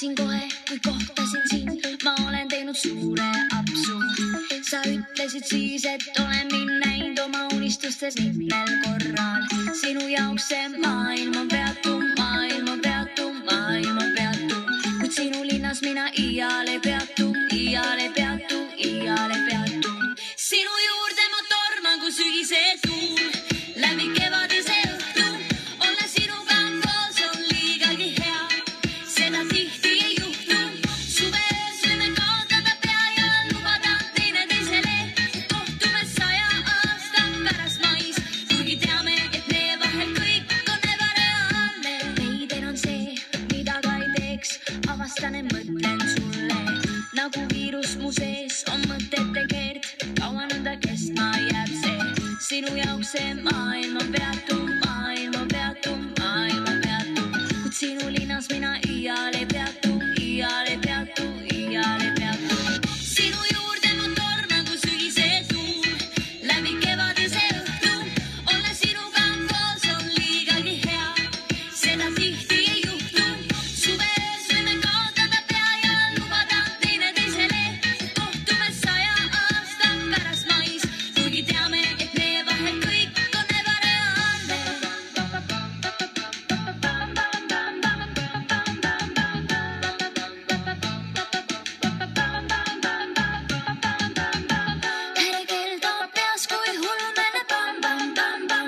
Arvasin kohe, kui kohtasin sind, ma olen teinud suure apsu. Sa ütlesid siis, et olen mind näinud oma unistustes mitmel korral. Sinu jaoks see maailm on peatu, maailm on peatu, maailm on peatu. Kuid sinu linnas mina iial ei peatu, iial ei peatu, iial ei peatu. Sinu juurde ma torman, kui sügise tuul läbi kevadise õhtu. Olla sinuga koos on liigagi hea, seda tihti ei juhtu. Suveöös võime kaotada pea ja lubada teineteisele, et kohtume 100 aasta pärast mais. Kuigi teame, et meie vahel kõik on ebareaalne. Veider on see, mida ka ei teeks, avastan ja mõtlen sulle. Nagu viirus mu sees on mõtete keerd, kaua nõnda kestma jääb see. Sinu jaoks see maailm on peatu, maailm on peatu, maailm on peatu. Kuid sinu linnas mina iial ei peatu, iial ei peatu, iial ei peatu. Sinu juurde ma torman, kui sügise tuul läbi kevadise õhtu. Olla sinuga koos on liigagi hea, seda tihti ei juhtu. Suveöös võime kaotada pea ja lubada teineteisele, et kohtume 100 aasta pärast mais. Kuigi teame, et meie vahel kõik on ebareaalne. Häirekell toob peas, kui hulmene pam-pam-pam-pam.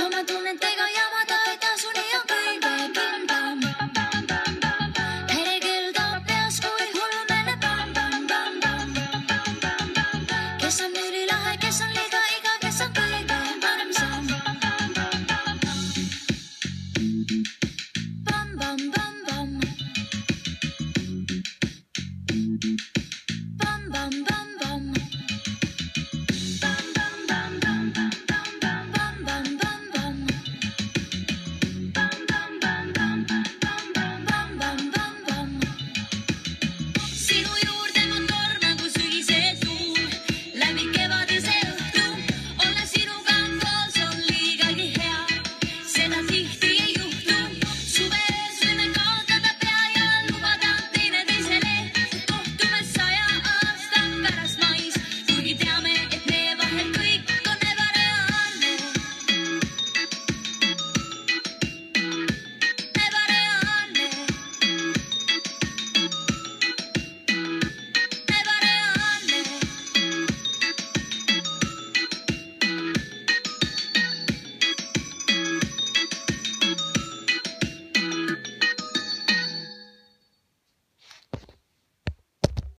Oma tunnetega jamada ei tasu, nii on kõige kindlam. Häirekell toob peas, kui hulmene pam-pam-pam-pam. Kes on ülilahe, kes on liiga iga, kes on kõige armsam. Pam-pam-pam-pam. Pam-pam-pam-pam. Pam-pam-pam-pam-pam-pam-pam-pam. Pam-pam-pam-pam-pam-pam-pam. Sinu juurde ma torman, kui sügise tuul läbi kevadise õhtu. Olla sinuga koos on liigagi hea, seda